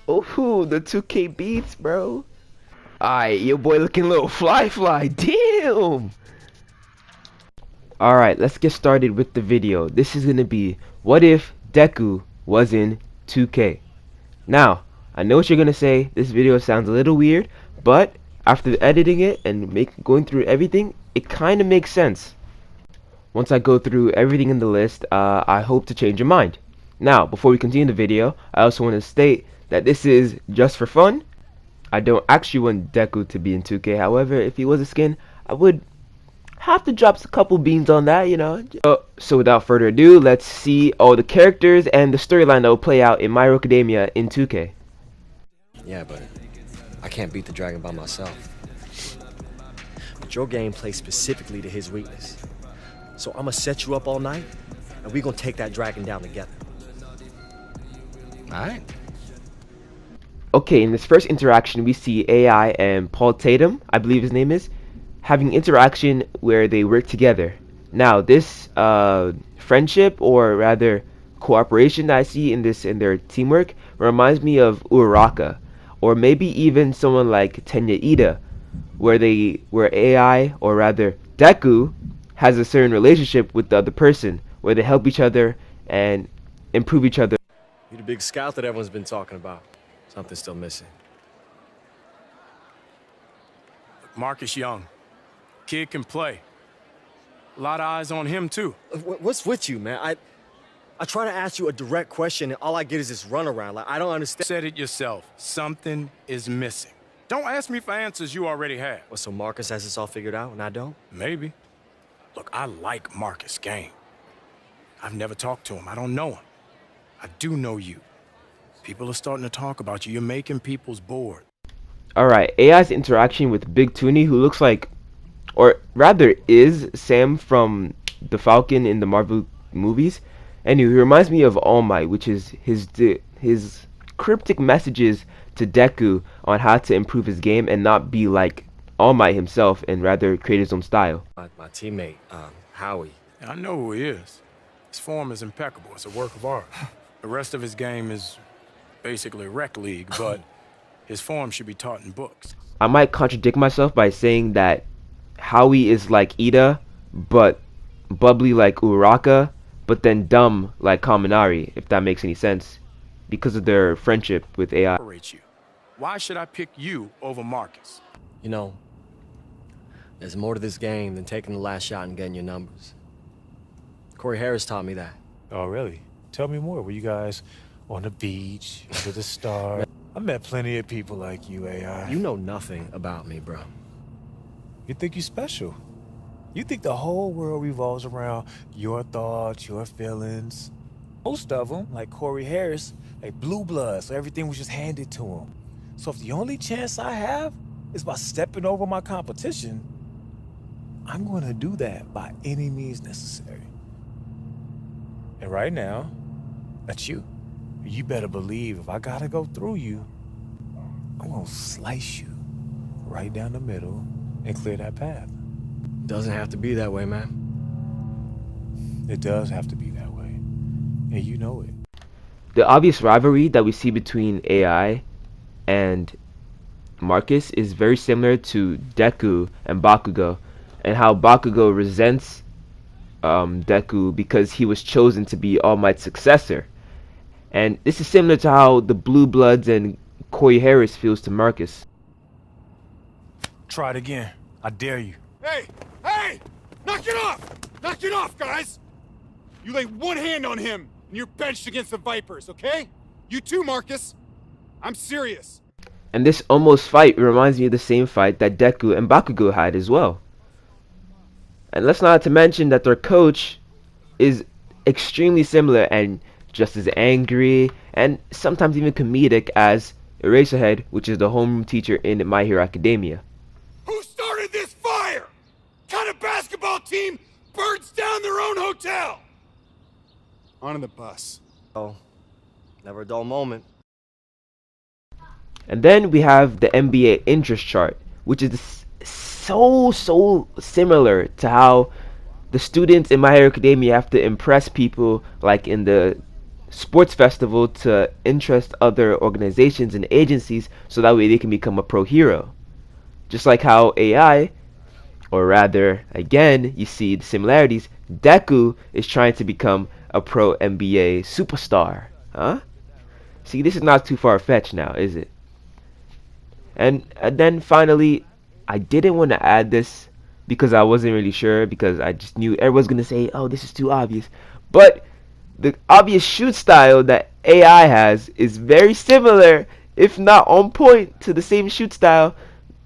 Oh, the 2K beats, bro. Alright, your boy looking a little fly. Damn! Alright, let's get started with the video. This is gonna be, what if Deku was in 2K? Now, I know what you're gonna say. This video sounds a little weird, but after editing it and going through everything, it kind of makes sense. Once I go through everything in the list, I hope to change your mind. Now, before we continue the video, I also want to state that this is just for fun. I don't actually want Deku to be in 2K. However, if he was a skin, I would have to drop a couple beans on that, you know. So without further ado, let's see all the characters and the storyline that will play out in My Hero Academia in 2K. Yeah, but I can't beat the dragon by myself. But your game plays specifically to his weakness. So I'm gonna set you up all night, and we're gonna take that dragon down together. Alright? Okay, in this first interaction, we see AI and Paul Tatum, I believe his name is, having interaction where they work together. Now, this friendship, or rather cooperation that I see in their teamwork, reminds me of Uruaka, or maybe even someone like Tenya Ida, where AI, or rather Deku, has a certain relationship with the other person, where they help each other and improve each other. You're the big scout that everyone's been talking about. Something's still missing. Marcus Young. Kid can play. A lot of eyes on him, too. What's with you, man? I try to ask you a direct question, and all I get is this runaround. Like, I don't understand. Said it yourself. Something is missing. Don't ask me for answers you already have. Well, so Marcus has this all figured out, and I don't? Maybe. Look, I like Marcus' game. I've never talked to him. I don't know him. I do know you. People are starting to talk about you. You're making people's bored. Alright, AI's interaction with Big Toonie, who looks like, or rather is, Sam from the Falcon in the Marvel movies. Anyway, he reminds me of All Might, which is his cryptic messages to Deku on how to improve his game and not be like All Might himself, and rather create his own style. My teammate, Howie. I know who he is. His form is impeccable. It's a work of art. The rest of his game is basically rec league, but his form should be taught in books. I might contradict myself by saying that Howie is like Ida, but bubbly like Uruaka, but then dumb like Kaminari, if that makes any sense, because of their friendship with AI. Why should I pick you over Marcus? You know, there's more to this game than taking the last shot and getting your numbers. Corey Harris taught me that. Oh, really? Tell me more. Were you guys on the beach, under the stars? I met plenty of people like you, AI. You know nothing about me, bro. You think you're special. You think the whole world revolves around your thoughts, your feelings. Most of them, like Corey Harris, like blue blood, so everything was just handed to him. So if the only chance I have is by stepping over my competition, I'm going to do that by any means necessary. And right now, that's you. You better believe if I gotta go through you, I'm gonna slice you right down the middle and clear that path. Doesn't have to be that way, man. It does have to be that way, and you know it. The obvious rivalry that we see between AI and Marcus is very similar to Deku and Bakugoo, and how Bakugoo resents Deku because he was chosen to be All Might's successor. And this is similar to how the Blue Bloods and Corey Harris feels to Marcus. Try it again. I dare you. Hey! Hey! Knock it off! Knock it off, guys! You lay one hand on him, and you're benched against the Vipers, okay? You too, Marcus. I'm serious. And this almost fight reminds me of the same fight that Deku and Bakugoo had as well. And let's not to mention that their coach is extremely similar and just as angry and sometimes even comedic as Eraserhead, which is the homeroom teacher in My Hero Academia. Who started this fire? What kind of basketball team burns down their own hotel? On the bus. Oh, never a dull moment. And then we have the NBA interest chart, which is so similar to how the students in My Hero Academia have to impress people like in the sports festival to interest other organizations and agencies so that way they can become a pro hero. Just like how AI, or rather, again, you see the similarities, Deku is trying to become a pro NBA superstar. Huh? See, this is not too far-fetched now, is it? And then finally, I didn't want to add this because I wasn't really sure, because I just knew everyone's going to say, oh, this is too obvious. But the obvious shoot style that AI has is very similar, if not on point, to the same shoot style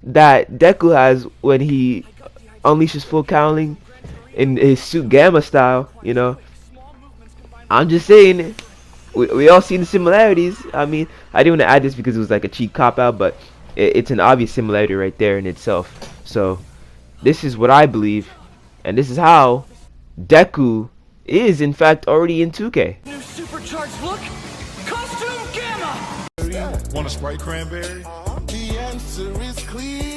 that Deku has when he unleashes full cowling in his suit gamma style, you know. I'm just saying, we all seen the similarities. I mean, I didn't want to add this because it was like a cheap cop out, but it's an obvious similarity right there in itself. So this is what I believe, and this is how Deku is in fact already in 2K. New supercharged look, costume gamma. Want a Sprite cranberry? The answer is clear.